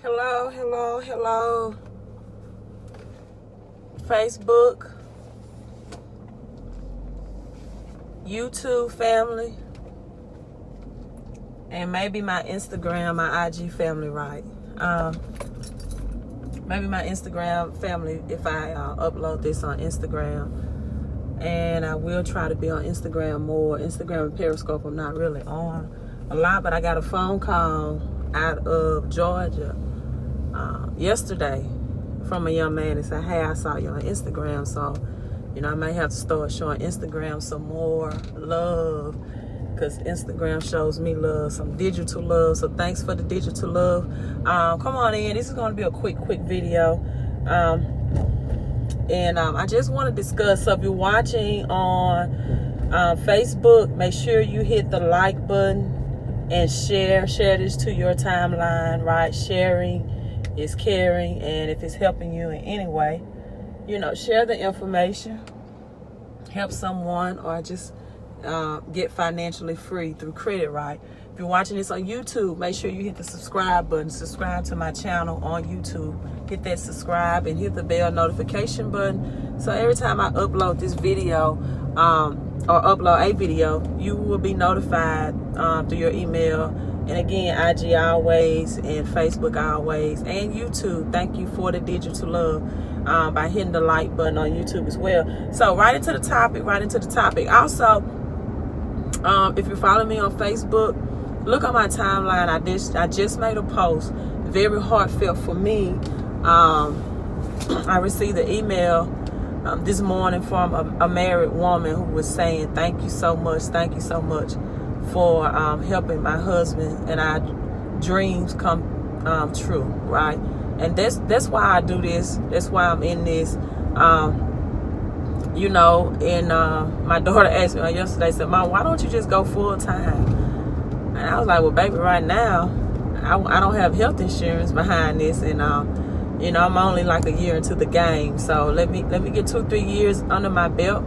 Hello. Facebook, YouTube family, and maybe my Instagram, my IG family, right? Maybe my Instagram family if I upload this on Instagram. And I will try to be on Instagram more. Instagram and Periscope I'm not really on a lot, but I got a phone call out of Georgia yesterday from a young man and said, hey, I saw you on Instagram, so I may have to start showing Instagram some more love, because Instagram shows me love, some digital love. So thanks for the digital love. Come on in. This is going to be a quick video. And I just want to discuss, so if you're watching on Facebook, make sure you hit the like button and share this to your timeline, right? Sharing is caring, and if it's helping you in any way, share the information, help someone, or just get financially free through credit, right? If you're watching this on YouTube, make sure you hit the subscribe button. Subscribe to my channel on YouTube. Hit that subscribe and hit the bell notification button. So every time I upload this video or upload a video, you will be notified through your email. And again, IG always, and Facebook always, and YouTube. Thank you for the digital love by hitting the like button on YouTube as well. So right into the topic. Also, if you're following me on Facebook, look on my timeline. I just made a post, very heartfelt for me. I received an email this morning from a married woman who was saying, thank you so much for helping my husband and our dreams come true, right? And that's why I do this. That's why I'm in this. And my daughter asked me yesterday, said, Mom, why don't you just go full time? And I was like, well, baby, right now, I don't have health insurance behind this. And, I'm only like a year into the game. So let me get 2-3 years under my belt.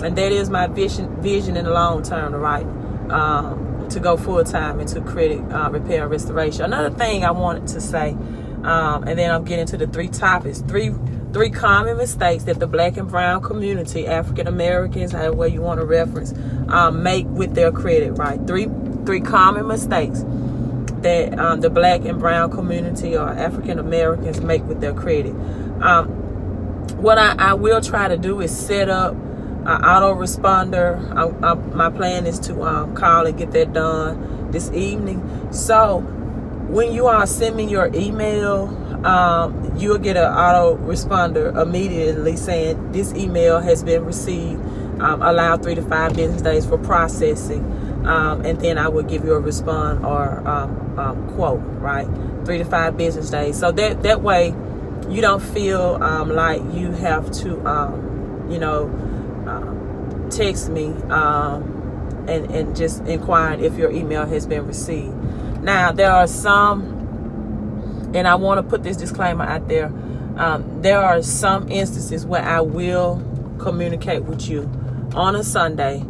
And that is my vision in the long term, right? To go full time into credit repair and restoration. Another thing I wanted to say, and then I'm getting to the three topics, three common mistakes that the Black and brown community, African Americans, however you want to reference, make with their credit, right? Three common mistakes that the Black and brown community or African Americans make with their credit. What I will try to do is set up an autoresponder. My plan is to call and get that done this evening. So when you are sending your email, you'll get an autoresponder immediately saying this email has been received. Allow 3 to 5 business days for processing, and then I will give you a response or quote, right? 3 to 5 business days. So that way you don't feel like you have to text me and just inquire if your email has been received. Now, there are some, and I want to put this disclaimer out there, there are some instances where I will communicate with you on a Sunday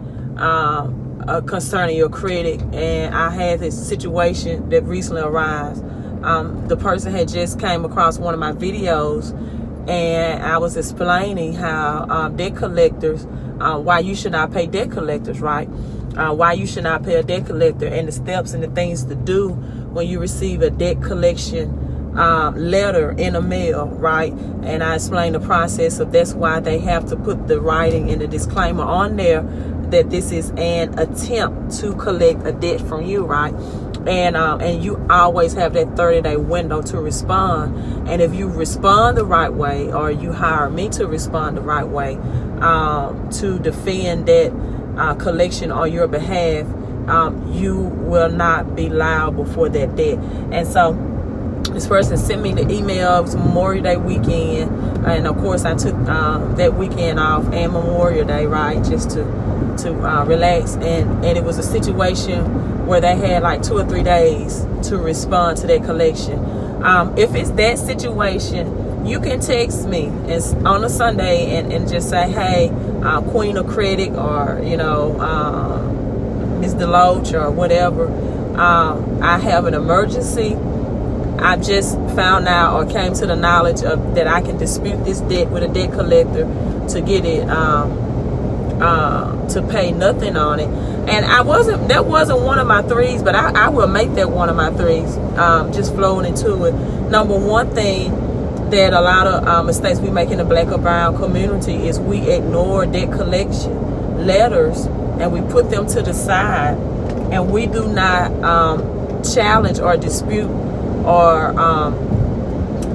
concerning your credit. And I had this situation that recently arose. The person had just came across one of my videos, and I was explaining how debt collectors, why you should not pay debt collectors, right? Why you should not pay a debt collector, and the steps and the things to do when you receive a debt collection letter in the mail, right? And I explained the process of that's why they have to put the writing and the disclaimer on there that this is an attempt to collect a debt from you, right? And you always have that 30-day window to respond. And if you respond the right way, or you hire me to respond the right way, to defend that collection on your behalf, you will not be liable for that debt. And so this person sent me the email. It was Memorial Day weekend, and of course I took that weekend off and Memorial Day, right, just to relax. And it was a situation where they had like 2 or 3 days to respond to that collection. If it's that situation, you can text me on a Sunday and just say, hey, Queen of Credit, or Ms. DeLoach, or whatever, I have an emergency. I've just found out or came to the knowledge of that I can dispute this debt with a debt collector to get it to pay nothing on it. And that wasn't one of my threes, but I will make that one of my threes, just flowing into it. Number one thing that a lot of mistakes we make in the black or brown community is we ignore debt collection letters and we put them to the side, and we do not challenge or dispute or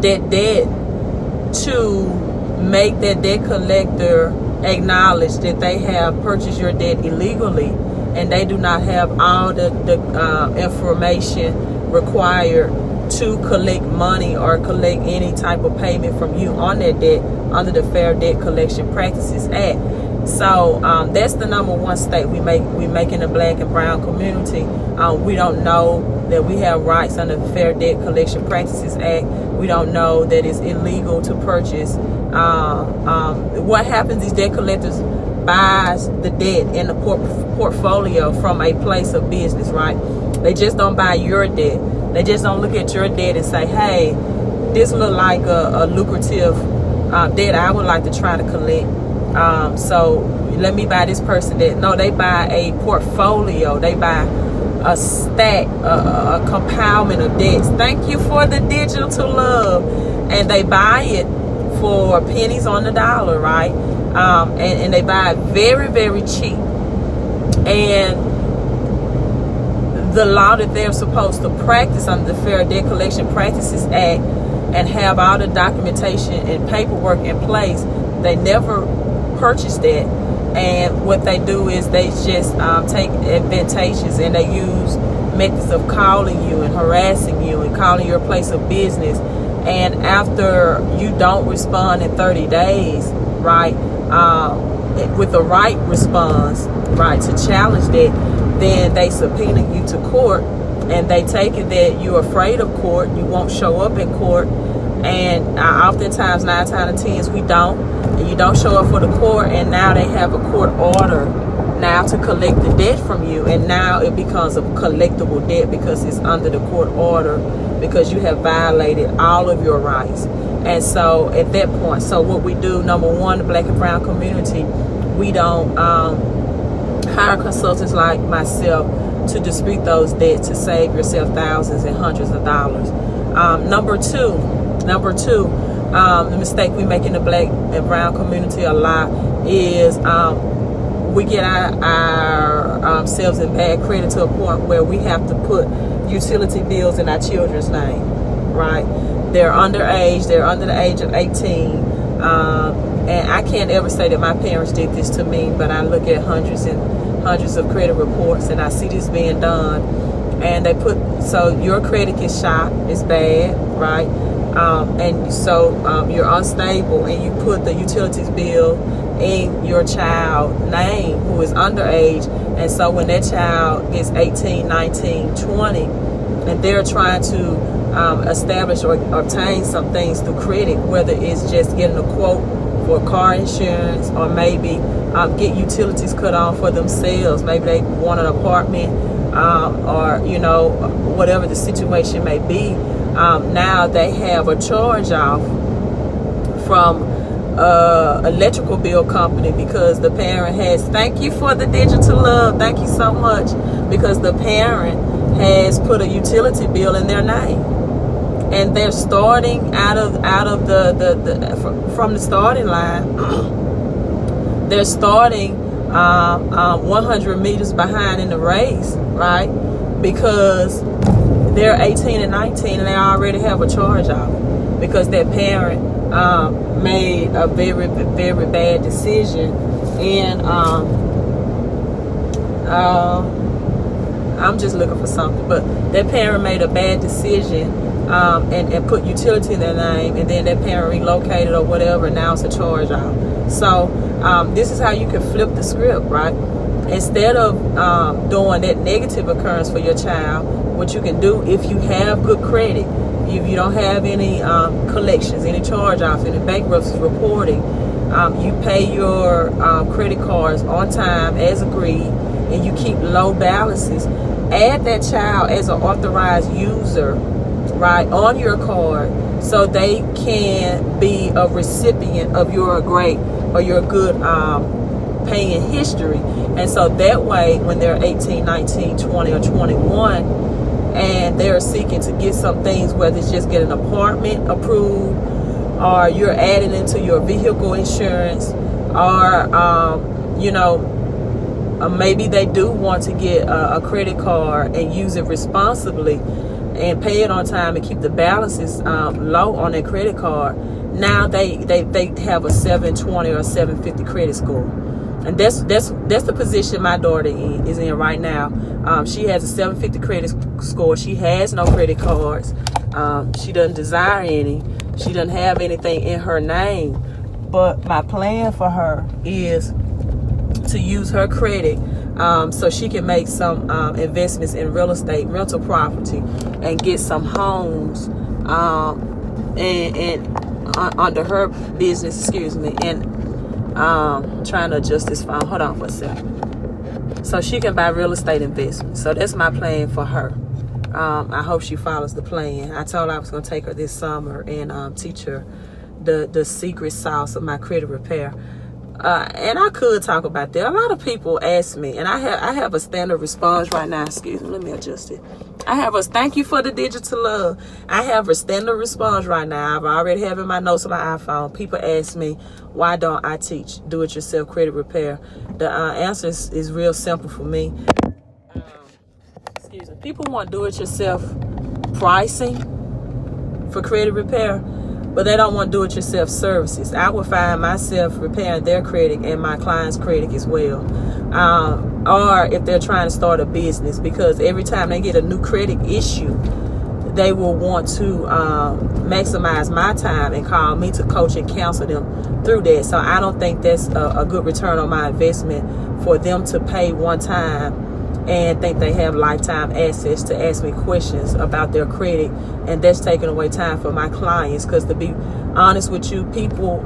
that debt to make that debt collector acknowledge that they have purchased your debt illegally and they do not have all the information required to collect money or collect any type of payment from you on that debt under the Fair Debt Collection Practices Act. So that's the number one mistake we make in the black and brown community. We don't know that we have rights under the Fair Debt Collection Practices Act. We don't know that it's illegal to purchase. What happens is debt collectors buys the debt in the portfolio from a place of business, right? They just don't buy your debt. They just don't look at your debt and say, hey, this look like a lucrative debt I would like to try to collect. So let me buy this person debt. No, they buy a portfolio. They buy a stack, a compoundment of debts. Thank you for the digital love. And they buy it for pennies on the dollar, right? And they buy it very, very cheap. And the law that they're supposed to practice under the Fair Debt Collection Practices Act and have all the documentation and paperwork in place, they never purchase that. And what they do is they just take advantageous, and they use methods of calling you and harassing you and calling your place of business. And after you don't respond in 30 days, right, with the right response, right, to challenge that, then they subpoena you to court, and they take it that you're afraid of court, you won't show up in court. And oftentimes, 9 times out of 10, we don't. And you don't show up for the court, and now they have a court order now to collect the debt from you. And now it becomes a collectible debt because it's under the court order, because you have violated all of your rights. And so at that point, so what we do, number one, the black and brown community, we don't hire consultants like myself to dispute those debts to save yourself thousands and hundreds of dollars. Number two, the mistake we make in the black and brown community a lot is we get ourselves in bad credit to a point where we have to put utility bills in our children's name, right? They're underage, they're under the age of 18, and I can't ever say that my parents did this to me, but I look at hundreds and hundreds of credit reports and I see this being done, and they put, so your credit gets shot, it's bad, right? And so you're unstable, and you put the utilities bill in your child's name who is underage. And so when that child gets 18, 19, 20, and they're trying to establish or obtain some things through credit, whether it's just getting a quote for car insurance, or maybe get utilities cut off for themselves, maybe they want an apartment, or whatever the situation may be. Now they have a charge off from electrical bill company because the parent has, thank you for the digital love, thank you so much, because the parent has put a utility bill in their name, and they're starting out of from the starting line. They're starting 100 meters behind in the race, right? Because they're 18 and 19 and they already have a charge off because their parent made a very, very bad decision. And I'm just looking for something, but their parent made a bad decision and put utility in their name, and then their parent relocated or whatever, and now it's a charge off. So this is how you can flip the script, right? Instead of doing that negative occurrence for your child, what you can do, if you have good credit, if you don't have any collections, any charge-offs, any bankruptcy reporting, you pay your credit cards on time as agreed, and you keep low balances, add that child as an authorized user right, on your card, so they can be a recipient of your great or your good paying history. And so that way, when they're 18, 19, 20, or 21, and they're seeking to get some things, whether it's just get an apartment approved, or you're adding into your vehicle insurance, or maybe they do want to get a credit card and use it responsibly and pay it on time and keep the balances low on their credit card. Now they have a 720 or a 750 credit score, and that's the position my daughter is in right now. She has a 750 credit score. She has no credit cards. She doesn't desire any. She doesn't have anything in her name. But my plan for her is to use her credit so she can make some investments in real estate, rental property, and get some homes and under her business, and trying to adjust this phone. Hold on for a second. So she can buy real estate investments. So that's my plan for her. I hope she follows the plan. I told her I was going to take her this summer and teach her the secret sauce of my credit repair. And I could talk about that. A lot of people ask me, and I have a standard response right now. Excuse me, let me adjust it. Thank you for the digital love. I have a standard response right now. I've already have in my notes on my iPhone. People ask me, why don't I teach do-it-yourself credit repair? The answer is real simple for me. Excuse me. People want do-it-yourself pricing for credit repair, but they don't want do-it-yourself services. I would find myself repairing their credit and my client's credit as well. Or if they're trying to start a business, because every time they get a new credit issue, they will want to maximize my time and call me to coach and counsel them through that. So I don't think that's a good return on my investment for them to pay one time and think they have lifetime access to ask me questions about their credit, and that's taking away time for my clients. Because to be honest with you, people,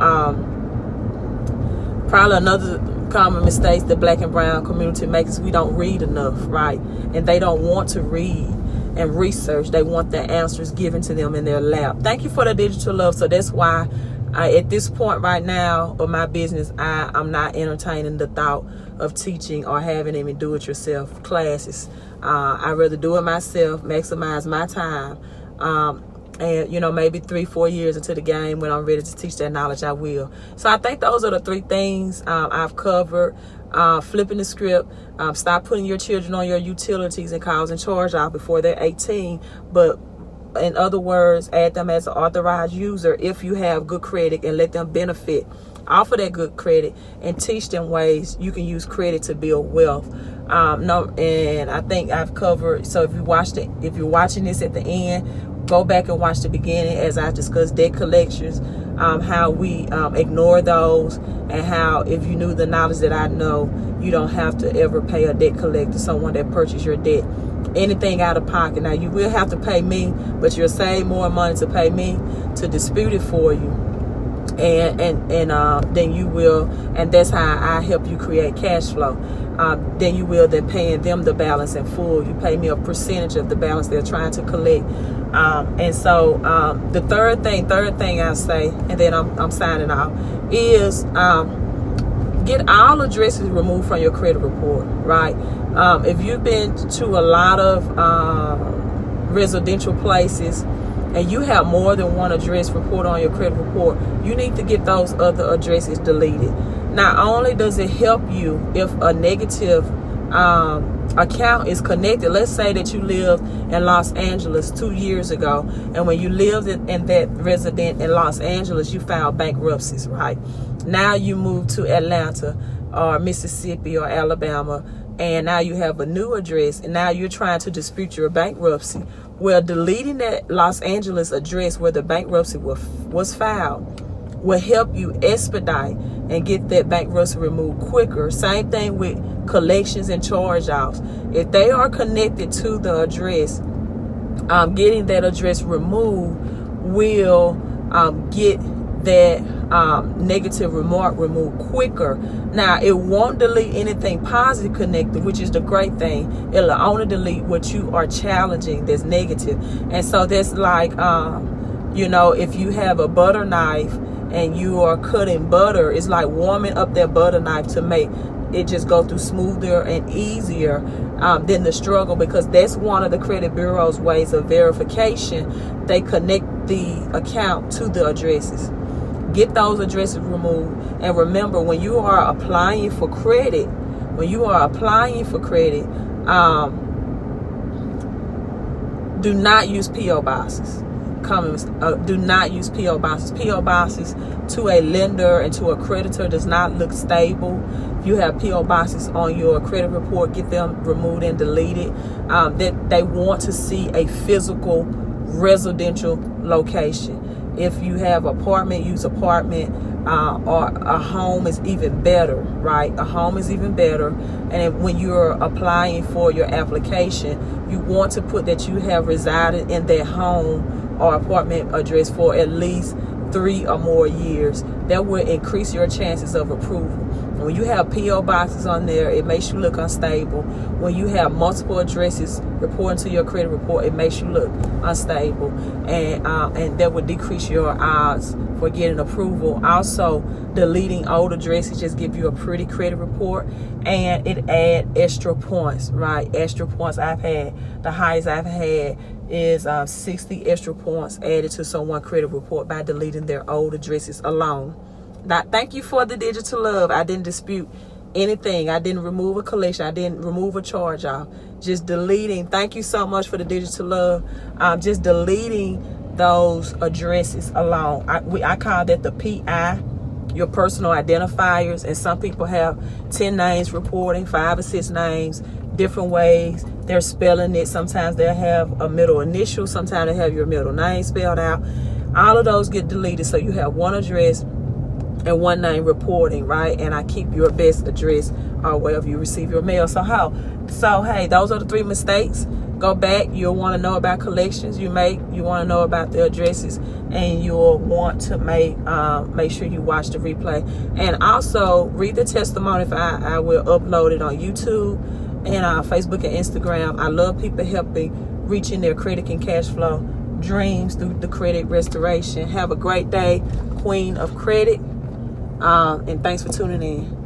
probably another common mistake the Black and brown community makes is we don't read enough, right? And they don't want to read and research. They want the answers given to them in their lap. Thank you for the digital love. So that's why at this point right now of my business, I'm not entertaining the thought of teaching or having any do-it-yourself classes. I'd rather do it myself, maximize my time, and maybe 3-4 years into the game, when I'm ready to teach that knowledge, I will. So I think those are the 3 things I've covered. Flipping the script, stop putting your children on your utilities and causing charge off before they're 18, but in other words, add them as an authorized user if you have good credit, and let them benefit off of that good credit, and teach them ways you can use credit to build wealth. And I think I've covered. So if you're watching this at the end, go back and watch the beginning as I discussed debt collections, how we ignore those, and how if you knew the knowledge that I know, you don't have to ever pay a debt collector, someone that purchased your debt, anything out of pocket. Now you will have to pay me, but you'll save more money to pay me to dispute it for you, and then you will, and that's how I help you create cash flow. Then you will then paying them the balance in full. You pay me a percentage of the balance they're trying to collect. And so the third thing I'll say, and then I'm signing off, is get all addresses removed from your credit report, right? If you've been to a lot of residential places and you have more than one address report on your credit report, you need to get those other addresses deleted. Not only does it help you if a negative account is connected. Let's say that you lived in Los Angeles 2 years ago, and when you lived in that resident in Los Angeles, you filed bankruptcies, right? Now you move to Atlanta or Mississippi or Alabama, and now you have a new address, and now you're trying to dispute your bankruptcy. Well, deleting that Los Angeles address where the bankruptcy was filed will help you expedite and get that bankruptcy removed quicker. Same thing with collections and charge-offs. If they are connected to the address, getting that address removed will get that negative remark removed quicker. Now, it won't delete anything positive connected, which is the great thing. It'll only delete what you are challenging that's negative. And so that's like, you know, if you have a butter knife and you are cutting butter, it's like warming up that butter knife to make it just go through smoother and easier than the struggle, because that's one of the credit bureau's ways of verification. They connect the account to the addresses. Get those addresses removed. And remember, when you are applying for credit, do not use P.O. boxes. Do not use P.O. boxes. P.O. boxes to a lender and to a creditor does not look stable. If you have P.O. boxes on your credit report, get them removed and deleted. They want to see a physical residential location. If you have apartment, use apartment, or a home is even better, right? A home is even better. And when you're applying for your application, you want to put that you have resided in that home or apartment address for at least 3 or more years. That will increase your chances of approval. When you have P.O. boxes on there, it makes you look unstable. When you have multiple addresses reporting to your credit report, it makes you look unstable, and that would decrease your odds for getting approval. Also, deleting old addresses just give you a pretty credit report, and it add extra points, right? Extra points. The highest I've had is 60 extra points added to someone's credit report by deleting their old addresses alone. Now, thank you for the digital love. I didn't dispute anything. I didn't remove a collection. I didn't remove a charge off. Just deleting. Thank you so much for the digital love. Just deleting those addresses alone. I call that the PI, your personal identifiers. And some people have 10 names reporting, 5 or 6 names, different ways. They're spelling it. Sometimes they'll have a middle initial. Sometimes they have your middle name spelled out. All of those get deleted. So you have one address and one name reporting, right? And I keep your best address wherever you receive your mail. So hey, those are the 3 mistakes. Go back. You'll want to know about collections you make. You want to know about the addresses, and you'll want to make sure you watch the replay. And also read the testimony. I will upload it on YouTube and Facebook and Instagram. I love people helping reaching their credit and cash flow dreams through the credit restoration. Have a great day, Queen of Credit. And thanks for tuning in.